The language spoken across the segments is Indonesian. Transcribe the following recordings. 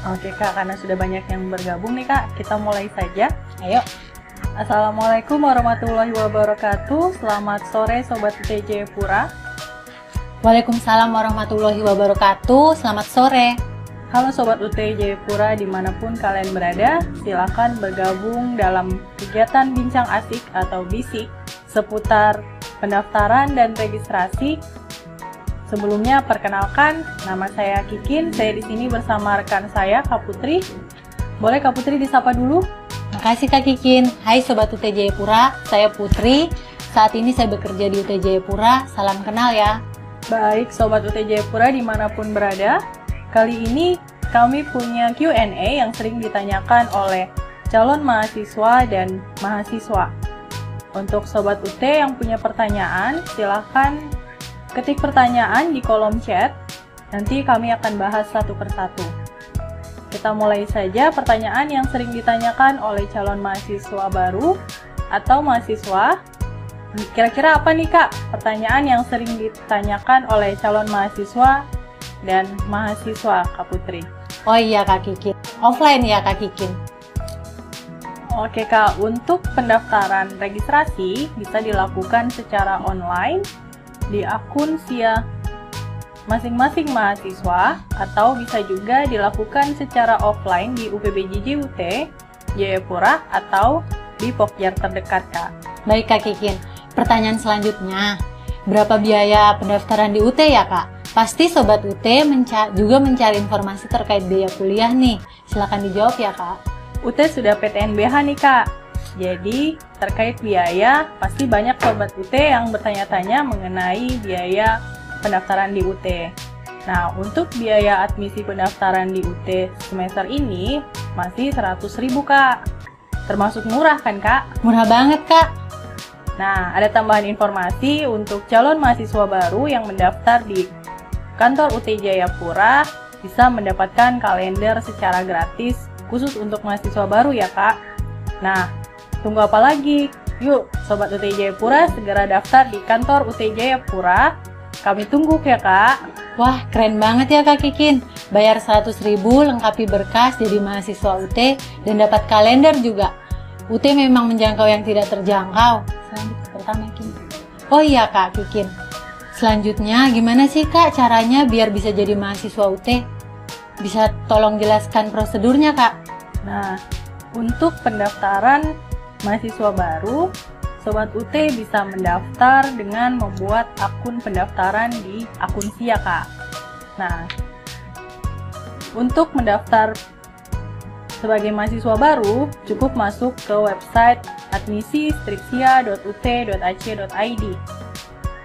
Oke Kak, karena sudah banyak yang bergabung nih Kak, kita mulai saja. Ayo. Assalamualaikum warahmatullahi wabarakatuh. Selamat sore Sobat UT Jayapura. Waalaikumsalam warahmatullahi wabarakatuh. Selamat sore. Halo Sobat UT Jayapura dimanapun kalian berada, silakan bergabung dalam kegiatan Bincang Asik atau BISIK seputar pendaftaran dan registrasi. Sebelumnya perkenalkan, nama saya Kikin. Saya di sini bersama rekan saya Kak Putri. Boleh Kak Putri disapa dulu? Makasih Kak Kikin. Hai Sobat UT Jayapura, saya Putri. Saat ini saya bekerja di UT Jayapura. Salam kenal ya. Baik Sobat UT Jayapura dimanapun berada, kali ini kami punya Q&A yang sering ditanyakan oleh calon mahasiswa dan mahasiswa. Untuk Sobat UT yang punya pertanyaan, silahkan ketik pertanyaan di kolom chat. Nanti kami akan bahas satu persatu. Kita mulai saja pertanyaan yang sering ditanyakan oleh calon mahasiswa baru atau mahasiswa. Kira-kira apa nih Kak pertanyaan yang sering ditanyakan oleh calon mahasiswa dan mahasiswa Kak Putri? Oh iya Kak Kikin. Offline ya Kak Kikin. Oke Kak, untuk pendaftaran registrasi bisa dilakukan secara online di akun SIA masing-masing mahasiswa, atau bisa juga dilakukan secara offline di UPBJJ UT Jayapura atau di Pokjar terdekat Kak. Baik Kak Kikin. Pertanyaan selanjutnya, berapa biaya pendaftaran di UT ya Kak? Pasti Sobat UT juga mencari informasi terkait biaya kuliah nih. Silakan dijawab ya Kak. UT sudah PTNBH nih Kak. Jadi terkait biaya, pasti banyak Sobat UT yang bertanya-tanya mengenai biaya pendaftaran di UT. Nah, untuk biaya admisi pendaftaran di UT semester ini masih 100.000 Kak. Termasuk murah kan Kak? Murah banget Kak. Nah, ada tambahan informasi untuk calon mahasiswa baru yang mendaftar di kantor UT Jayapura bisa mendapatkan kalender secara gratis khusus untuk mahasiswa baru ya Kak. Nah, tunggu apa lagi? Yuk, Sobat UT Jayapura segera daftar di kantor UT Jayapura. Kami tunggu ya Kak. Wah, keren banget ya Kak Kikin. Bayar 100.000 lengkapi berkas jadi mahasiswa UT dan dapat kalender juga. UT memang menjangkau yang tidak terjangkau. Selanjutnya pertama Kikin. Oh iya Kak Kikin. Selanjutnya gimana sih Kak caranya biar bisa jadi mahasiswa UT? Bisa tolong jelaskan prosedurnya Kak? Nah, untuk pendaftaran mahasiswa baru, Sobat UT bisa mendaftar dengan membuat akun pendaftaran di akun SIA Kak. Nah, untuk mendaftar sebagai mahasiswa baru, cukup masuk ke website admisi.stripsia.ut.ac.id.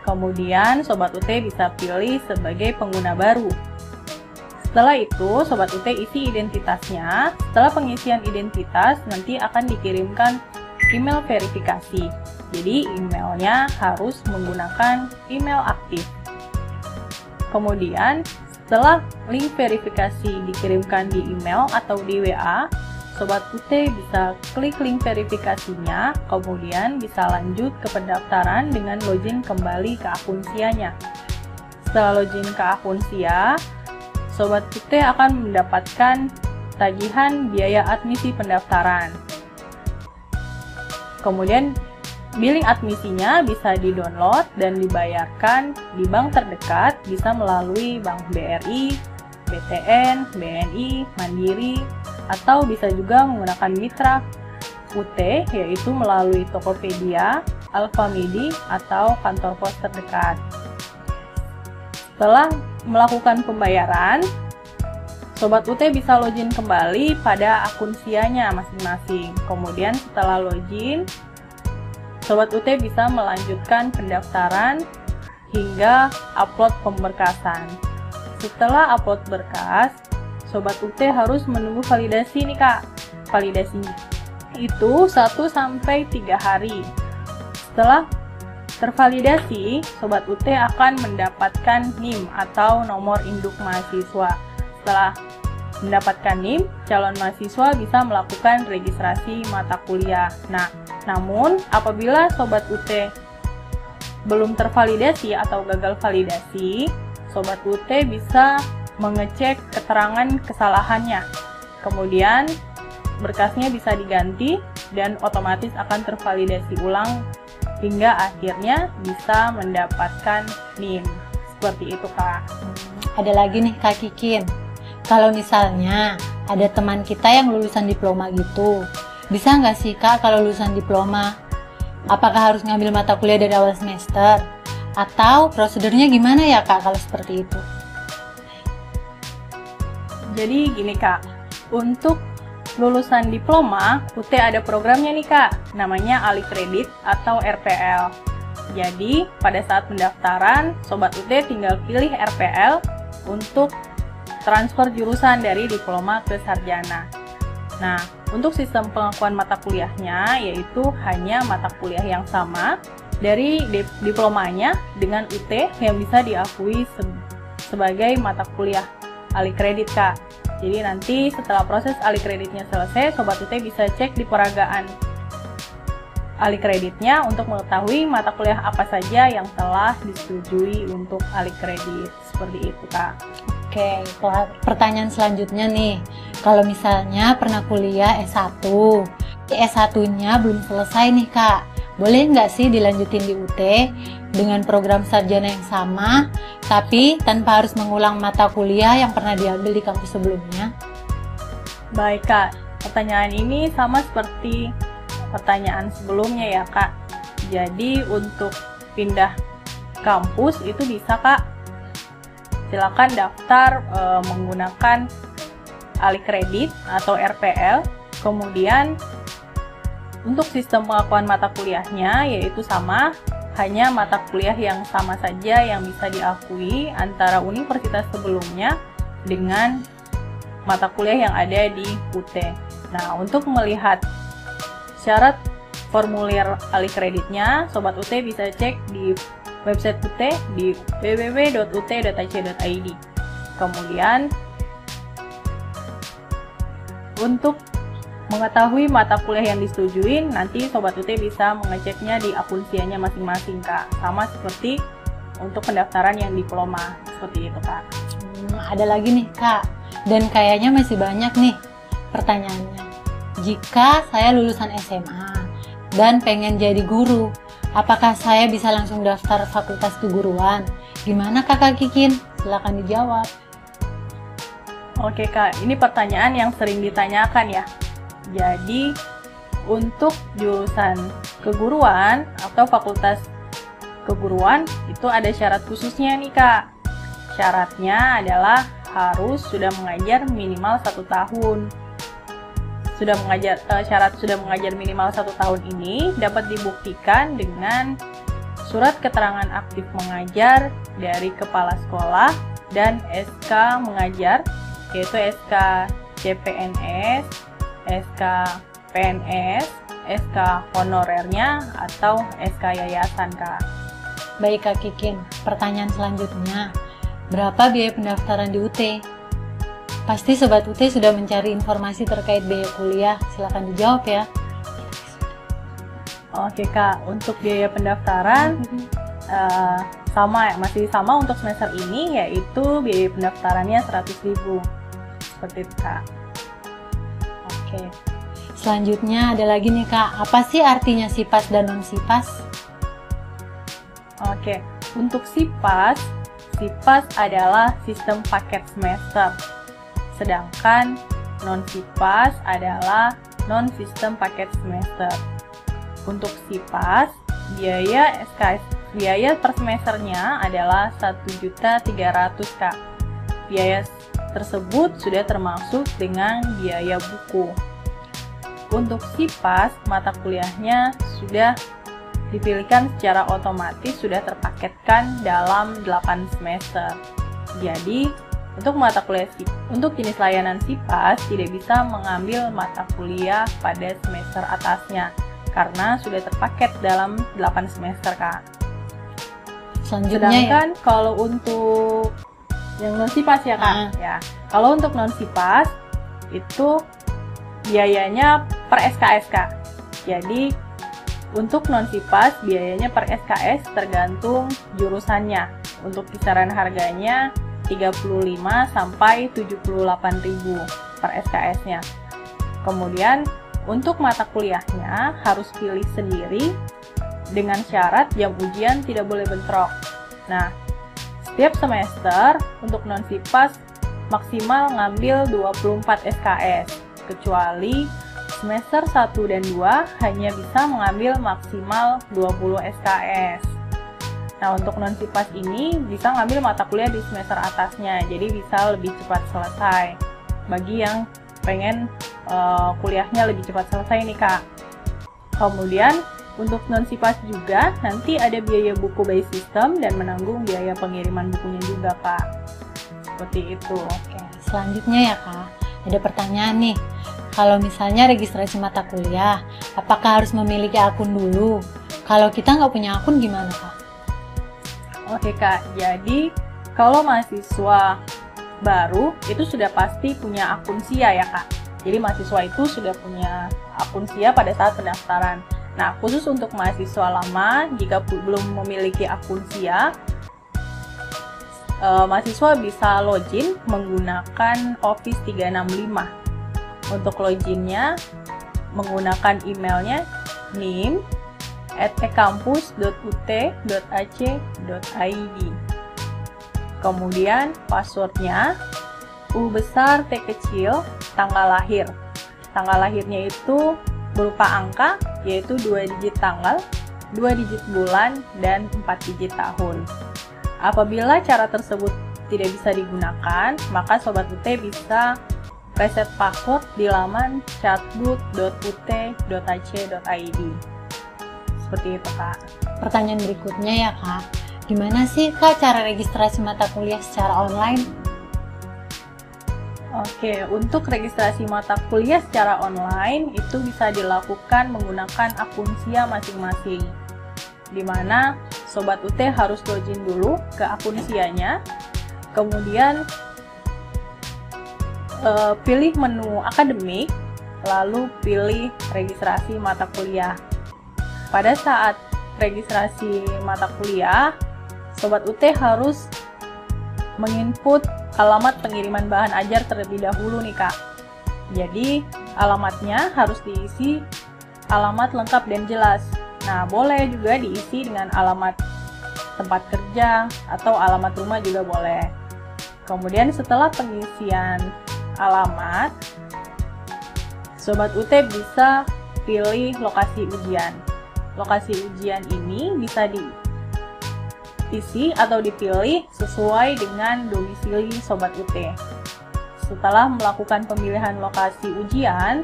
Kemudian, Sobat UT bisa pilih sebagai pengguna baru. Setelah itu, Sobat UT isi identitasnya. Setelah pengisian identitas, nanti akan dikirimkan email verifikasi. Jadi, emailnya harus menggunakan email aktif. Kemudian, setelah link verifikasi dikirimkan di email atau di WA, Sobat UT bisa klik link verifikasinya, kemudian bisa lanjut ke pendaftaran dengan login kembali ke akun SIA-nya. Setelah login ke akun SIA, Sobat UT akan mendapatkan tagihan biaya admisi pendaftaran. Kemudian, billing admisinya bisa di-download dan dibayarkan di bank terdekat, bisa melalui Bank BRI, BTN, BNI, Mandiri, atau bisa juga menggunakan mitra UT, yaitu melalui Tokopedia, Alfamidi, atau kantor pos terdekat. Setelah melakukan pembayaran, Sobat UT bisa login kembali pada akun SIA-nya masing-masing. Kemudian setelah login, Sobat UT bisa melanjutkan pendaftaran hingga upload pemberkasan. Setelah upload berkas, Sobat UT harus menunggu validasi nih Kak. Validasi itu 1-3 hari. Setelah tervalidasi, Sobat UT akan mendapatkan NIM atau nomor induk mahasiswa. Setelah mendapatkan NIM, calon mahasiswa bisa melakukan registrasi mata kuliah. Nah, namun apabila Sobat UT belum tervalidasi atau gagal validasi, Sobat UT bisa mengecek keterangan kesalahannya. Kemudian berkasnya bisa diganti dan otomatis akan tervalidasi ulang hingga akhirnya bisa mendapatkan NIM. Seperti itu, Kak. Ada lagi nih Kak Kikin. Kalau misalnya ada teman kita yang lulusan diploma gitu, bisa nggak sih Kak kalau lulusan diploma? Apakah harus ngambil mata kuliah dari awal semester? Atau prosedurnya gimana ya Kak kalau seperti itu? Jadi gini Kak, untuk lulusan diploma, UT ada programnya nih Kak, namanya AliKredit atau RPL. Jadi, pada saat pendaftaran, Sobat UT tinggal pilih RPL untuk transfer jurusan dari diploma ke sarjana. Nah, untuk sistem pengakuan mata kuliahnya, yaitu hanya mata kuliah yang sama dari diplomanya dengan UT yang bisa diakui sebagai mata kuliah AliKredit Kak. Jadi nanti setelah proses AliKreditnya selesai, Sobat UT bisa cek di peragaan AliKreditnya untuk mengetahui mata kuliah apa saja yang telah disetujui untuk AliKredit. Seperti itu Kak. Oke, pertanyaan selanjutnya nih. Kalau misalnya pernah kuliah S1, S1-nya belum selesai nih Kak, boleh nggak sih dilanjutin di UT dengan program sarjana yang sama, tapi tanpa harus mengulang mata kuliah yang pernah diambil di kampus sebelumnya? Baik Kak, pertanyaan ini sama seperti pertanyaan sebelumnya ya Kak. Jadi untuk pindah kampus itu bisa Kak. Silakan daftar menggunakan AliKredit atau RPL. Kemudian untuk sistem pengakuan mata kuliahnya yaitu sama, hanya mata kuliah yang sama saja yang bisa diakui antara universitas sebelumnya dengan mata kuliah yang ada di UT. Nah, untuk melihat syarat formulir AliKreditnya, Sobat UT bisa cek di website UT di www.ut.ac.id. Kemudian, untuk mengetahui mata kuliah yang disetujui, nanti Sobat UT bisa mengeceknya di akun SIA-nya masing-masing Kak. Sama seperti untuk pendaftaran yang diploma, seperti itu Kak. Ada lagi nih Kak, dan kayaknya masih banyak nih pertanyaannya. Jika saya lulusan SMA dan pengen jadi guru, apakah saya bisa langsung daftar fakultas keguruan? Gimana Kakak Kikin? Silakan dijawab. Oke Kak, ini pertanyaan yang sering ditanyakan ya. Jadi, untuk jurusan keguruan atau fakultas keguruan itu ada syarat khususnya nih Kak. Syaratnya adalah harus sudah mengajar minimal 1 tahun. Syarat sudah mengajar minimal 1 tahun ini dapat dibuktikan dengan surat keterangan aktif mengajar dari kepala sekolah dan SK mengajar, yaitu SK CPNS, SK PNS, SK honorernya, atau SK yayasan Kak. Baik Kak Kikin, pertanyaan selanjutnya, berapa biaya pendaftaran di UT? Pasti Sobat UT sudah mencari informasi terkait biaya kuliah, silakan dijawab ya. Oke Kak, untuk biaya pendaftaran masih sama untuk semester ini, yaitu biaya pendaftarannya 100.000. Seperti itu Kak. Oke. Selanjutnya ada lagi nih Kak, apa sih artinya SIPAS dan non-SIPAS? Oke, untuk SIPAS adalah sistem paket semester. Sedangkan non-SIPAS adalah non-sistem paket semester. Untuk SIPAS, biaya per semesternya adalah 1.300.000 Kak. Biaya tersebut sudah termasuk dengan biaya buku. Untuk SIPAS, mata kuliahnya sudah dipilihkan secara otomatis, sudah terpaketkan dalam 8 semester. Jadi, untuk jenis layanan SIPAS tidak bisa mengambil mata kuliah pada semester atasnya karena sudah terpaket dalam 8 semester Kak. Sedangkan kalau untuk yang non-SIPAS ya Kak, ya. Kalau untuk non-SIPAS itu biayanya per SKS Kak. Jadi untuk non-SIPAS biayanya per SKS tergantung jurusannya. Untuk kisaran harganya 35 sampai 78.000. per SKS-nya. Kemudian untuk mata kuliahnya harus pilih sendiri dengan syarat jam ujian tidak boleh bentrok. Nah, setiap semester untuk non-SIPAS maksimal ngambil 24 SKS, kecuali semester 1 dan 2 hanya bisa mengambil maksimal 20 SKS. Nah, untuk non-SIPAS ini bisa ngambil mata kuliah di semester atasnya, jadi bisa lebih cepat selesai. Bagi yang pengen kuliahnya lebih cepat selesai nih Kak. Kemudian untuk non-SIPAS juga nanti ada biaya buku by system dan menanggung biaya pengiriman bukunya juga Kak. Seperti itu. Oke, selanjutnya ya Kak, ada pertanyaan nih. Kalau misalnya registrasi mata kuliah, apakah harus memiliki akun dulu? Kalau kita nggak punya akun gimana Kak? Oke Kak, jadi kalau mahasiswa baru itu sudah pasti punya akun SIA ya Kak. Jadi mahasiswa itu sudah punya akun SIA pada saat pendaftaran. Nah, khusus untuk mahasiswa lama, jika belum memiliki akun SIA, mahasiswa bisa login menggunakan Office 365. Untuk loginnya menggunakan emailnya nim@ekampus.ut.ac.id. Kemudian passwordnya U besar, T kecil, tanggal lahir. Tanggal lahirnya itu berupa angka, yaitu 2 digit tanggal, 2 digit bulan, dan 4 digit tahun. Apabila cara tersebut tidak bisa digunakan, maka Sobat UT bisa reset password di laman chatbook.ut.ac.id. Seperti itu Kak. Pertanyaan berikutnya ya Kak, gimana sih Kak cara registrasi mata kuliah secara online? Oke, untuk registrasi mata kuliah secara online itu bisa dilakukan menggunakan akun SIA masing-masing, di mana Sobat UT harus login dulu ke akun SIA-nya, kemudian pilih menu akademik, lalu pilih registrasi mata kuliah. Pada saat registrasi mata kuliah, Sobat UT harus menginput alamat pengiriman bahan ajar terlebih dahulu nih Kak. Jadi alamatnya harus diisi alamat lengkap dan jelas. Nah, boleh juga diisi dengan alamat tempat kerja atau alamat rumah juga boleh. Kemudian setelah pengisian alamat, Sobat UT bisa pilih lokasi ujian. Lokasi ujian ini bisa diisi atau dipilih sesuai dengan domisili Sobat UT. Setelah melakukan pemilihan lokasi ujian,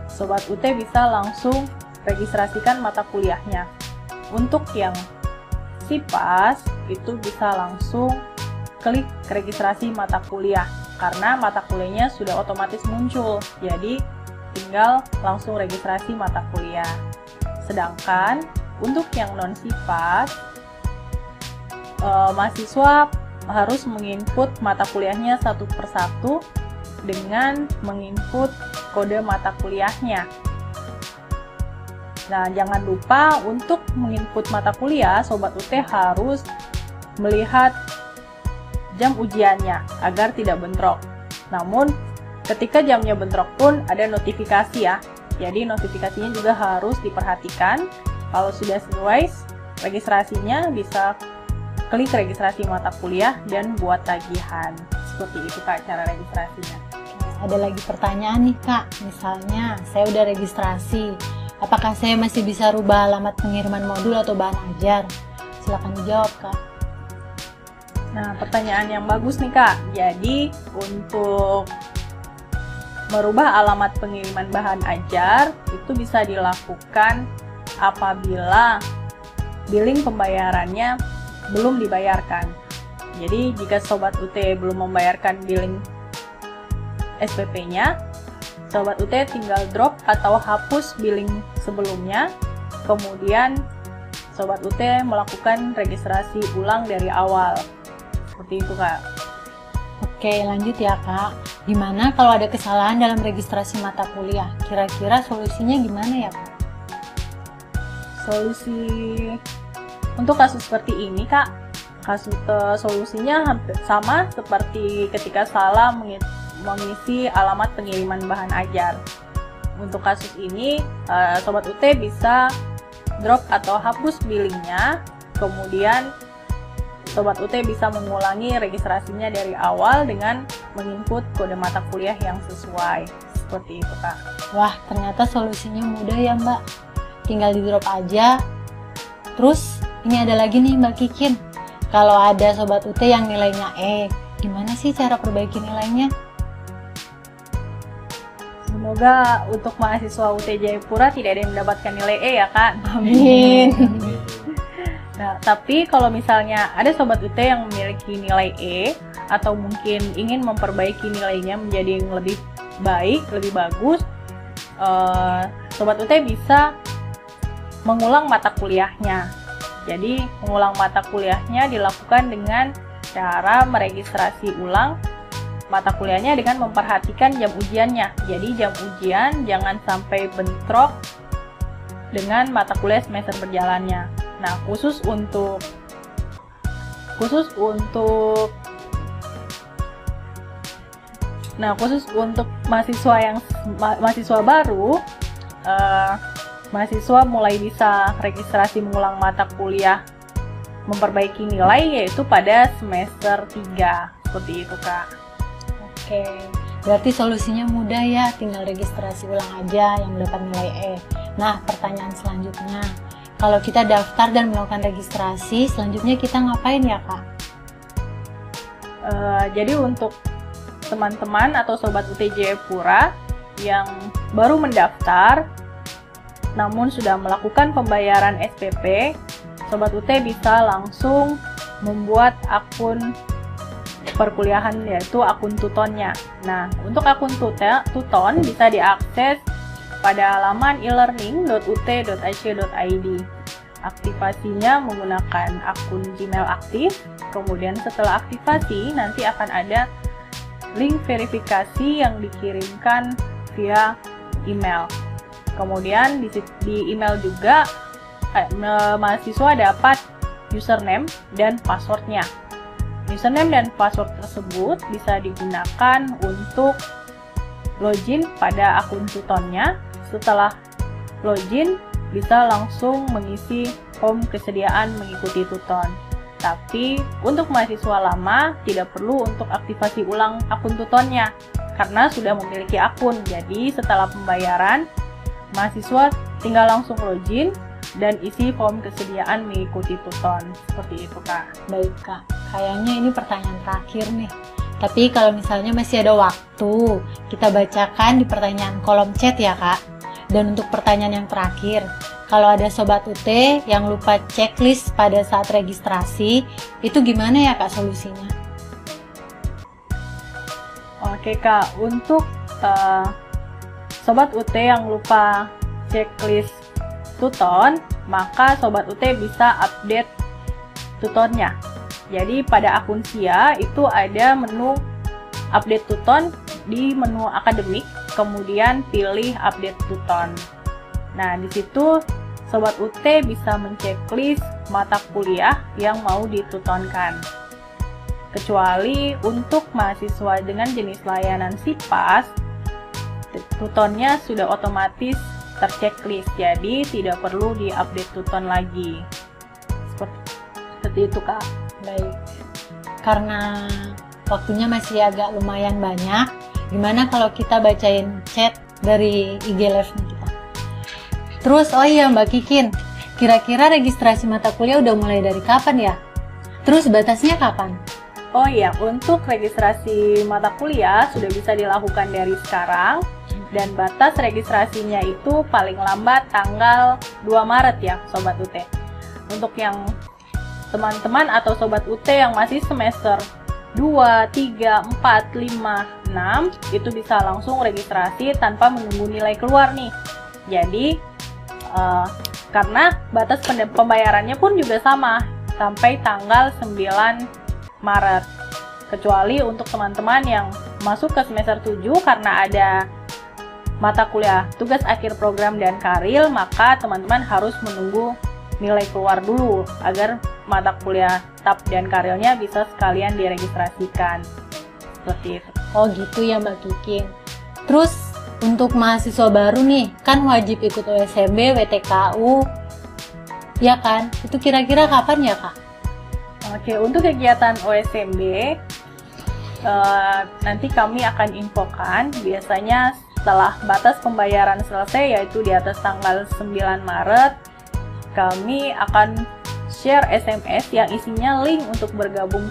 Sobat UT bisa langsung registrasikan mata kuliahnya. Untuk yang SIPAS itu bisa langsung klik registrasi mata kuliah karena mata kuliahnya sudah otomatis muncul, jadi tinggal langsung registrasi mata kuliah. Sedangkan untuk yang non-SIPAS, mahasiswa harus menginput mata kuliahnya satu persatu dengan menginput kode mata kuliahnya. Nah, jangan lupa untuk menginput mata kuliah, Sobat UT harus melihat jam ujiannya agar tidak bentrok. Namun, ketika jamnya bentrok pun ada notifikasi ya. Jadi, notifikasinya juga harus diperhatikan. Kalau sudah sesuai registrasinya, bisa klik registrasi mata kuliah dan buat tagihan. Seperti itu Kak cara registrasinya. Ada lagi pertanyaan nih Kak, misalnya saya udah registrasi, apakah saya masih bisa rubah alamat pengiriman modul atau bahan ajar? Silakan dijawab Kak. Nah, pertanyaan yang bagus nih Kak. Jadi, untuk merubah alamat pengiriman bahan ajar itu bisa dilakukan apabila billing pembayarannya belum dibayarkan. Jadi, jika Sobat UT belum membayarkan billing SPP-nya, Sobat UT tinggal drop atau hapus billing sebelumnya, kemudian Sobat UT melakukan registrasi ulang dari awal. Seperti itu Kak. Oke, lanjut ya Kak. Gimana kalau ada kesalahan dalam registrasi mata kuliah? Kira-kira solusinya gimana ya Kak? Solusi untuk kasus seperti ini Kak, solusinya hampir sama seperti ketika salah mengisi alamat pengiriman bahan ajar. Untuk kasus ini, Sobat UT bisa drop atau hapus billingnya, kemudian Sobat UT bisa mengulangi registrasinya dari awal dengan menginput kode mata kuliah yang sesuai. Seperti itu, Kak. Wah, ternyata solusinya mudah ya, Mbak. Tinggal di drop aja. Terus, ini ada lagi nih Mbak Kikin. Kalau ada Sobat UT yang nilainya E, gimana sih cara perbaiki nilainya? Semoga untuk mahasiswa UT Jayapura tidak ada yang mendapatkan nilai E ya, Kak. Amin. Nah, tapi kalau misalnya ada Sobat UT yang memiliki nilai E atau mungkin ingin memperbaiki nilainya menjadi yang lebih baik, lebih bagus, Sobat UT bisa mengulang mata kuliahnya. Jadi, mengulang mata kuliahnya dilakukan dengan cara meregistrasi ulang mata kuliahnya dengan memperhatikan jam ujiannya. Jadi, jam ujian jangan sampai bentrok dengan mata kuliah semester berjalannya. Nah, khusus untuk mahasiswa baru, mahasiswa mulai bisa registrasi mengulang mata kuliah memperbaiki nilai yaitu pada semester 3. Seperti itu, Kak. Oke, berarti solusinya mudah ya, tinggal registrasi ulang aja yang mendapat nilai E. Nah, pertanyaan selanjutnya, kalau kita daftar dan melakukan registrasi, selanjutnya kita ngapain ya, Kak? Jadi untuk teman-teman atau Sobat UT Jayapura yang baru mendaftar namun sudah melakukan pembayaran SPP, Sobat UT bisa langsung membuat akun perkuliahan, yaitu akun Tutonnya. Nah, untuk akun Tuton bisa diakses pada halaman elearning.ut.ac.id. Aktivasinya menggunakan akun Gmail aktif, kemudian setelah aktivasi nanti akan ada link verifikasi yang dikirimkan via email. Kemudian di email juga mahasiswa dapat username dan passwordnya. Username dan password tersebut bisa digunakan untuk login pada akun Tutonnya. Setelah login, bisa langsung mengisi form kesediaan mengikuti Tuton. Tapi untuk mahasiswa lama tidak perlu untuk aktivasi ulang akun Tutonnya karena sudah memiliki akun. Jadi setelah pembayaran, mahasiswa tinggal langsung login dan isi form kesediaan mengikuti Tuton. Seperti itu, Kak. Baik, Kak. Kayaknya ini pertanyaan terakhir nih. Tapi kalau misalnya masih ada waktu, kita bacakan di pertanyaan kolom chat ya, Kak. Dan untuk pertanyaan yang terakhir, kalau ada Sobat UT yang lupa checklist pada saat registrasi, itu gimana ya, Kak, solusinya? Oke, Kak. Untuk Sobat UT yang lupa checklist Tuton, maka Sobat UT bisa update Tutonnya. Jadi pada akun SIA itu ada menu update Tuton di menu akademik, kemudian pilih update Tuton. Nah, di situ Sobat UT bisa menceklis mata kuliah yang mau ditutonkan. Kecuali untuk mahasiswa dengan jenis layanan SIPAS, Tutonnya sudah otomatis terchecklist, jadi tidak perlu diupdate Tuton lagi. Seperti itu, Kak. Baik, karena waktunya masih agak lumayan banyak, gimana kalau kita bacain chat dari IG Live kita? Terus, oh iya Mbak Kikin, kira-kira registrasi mata kuliah udah mulai dari kapan ya? Terus batasnya kapan? Oh iya, untuk registrasi mata kuliah sudah bisa dilakukan dari sekarang, dan batas registrasinya itu paling lambat tanggal 2 Maret ya, Sobat UT. Untuk yang teman-teman atau Sobat UT yang masih semester 2, 3, 4, 5, 6 itu bisa langsung registrasi tanpa menunggu nilai keluar nih. Jadi karena batas pembayarannya pun juga sama sampai tanggal 9 Maret. Kecuali untuk teman-teman yang masuk ke semester 7 karena ada mata kuliah tugas akhir program dan karir, maka teman-teman harus menunggu nilai keluar dulu agar mata kuliah TAP dan karirnya bisa sekalian diregistrasikan. Seperti itu. Oh gitu ya Mbak Kikin. Terus untuk mahasiswa baru nih, kan wajib ikut OSMB, WTKU, ya kan? Itu kira-kira kapan ya Kak? Oke, untuk kegiatan OSMB, nanti kami akan infokan biasanya setelah batas pembayaran selesai, yaitu di atas tanggal 9 Maret, kami akan share SMS yang isinya link untuk bergabung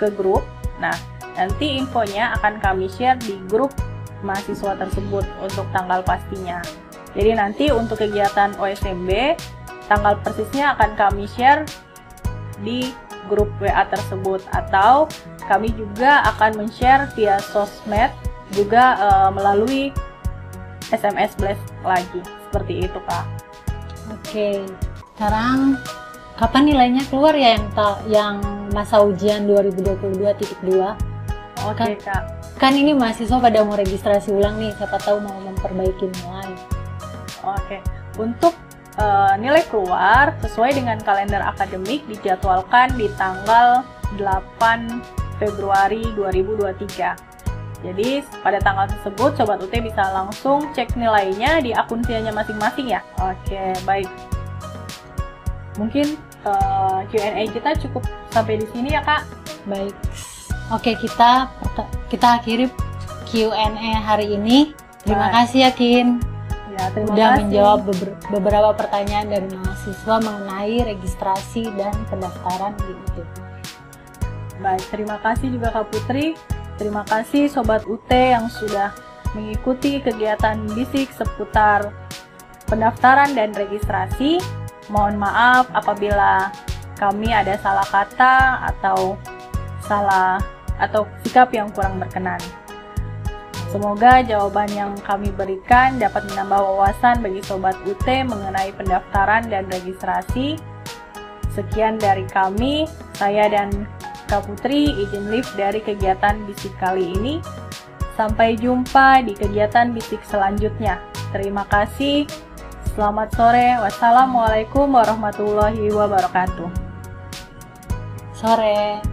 ke grup. Nah, nanti infonya akan kami share di grup mahasiswa tersebut untuk tanggal pastinya. Jadi nanti untuk kegiatan OSMB, tanggal persisnya akan kami share di grup WA tersebut, atau kami juga akan men-share via sosmed juga melalui SMS blast lagi, seperti itu Kak. Oke, sekarang kapan nilainya keluar ya yang masa ujian 2022.2? Oke Kak. Kan ini mahasiswa pada mau registrasi ulang nih, siapa tahu mau memperbaiki nilai. Oke, untuk nilai keluar sesuai dengan kalender akademik dijadwalkan di tanggal 8 Februari 2023. Jadi pada tanggal tersebut Sobat UT bisa langsung cek nilainya di akun SIA-nya masing-masing ya. Oke, baik. Mungkin Q&A kita cukup sampai di sini ya Kak. Baik. Oke, kita akhiri Q&A hari ini. Terima kasih ya Kin. Ya, udah menjawab beberapa pertanyaan dari mahasiswa mengenai registrasi dan pendaftaran di UT. Baik, terima kasih juga Kak Putri. Terima kasih Sobat UT yang sudah mengikuti kegiatan BISIK seputar pendaftaran dan registrasi. Mohon maaf apabila kami ada salah kata atau sikap yang kurang berkenan. Semoga jawaban yang kami berikan dapat menambah wawasan bagi Sobat UT mengenai pendaftaran dan registrasi. Sekian dari kami, saya dan Kak Putri izin live dari kegiatan BISIK kali ini. Sampai jumpa di kegiatan BISIK selanjutnya. Terima kasih. Selamat sore. Wassalamualaikum warahmatullahi wabarakatuh. Sore.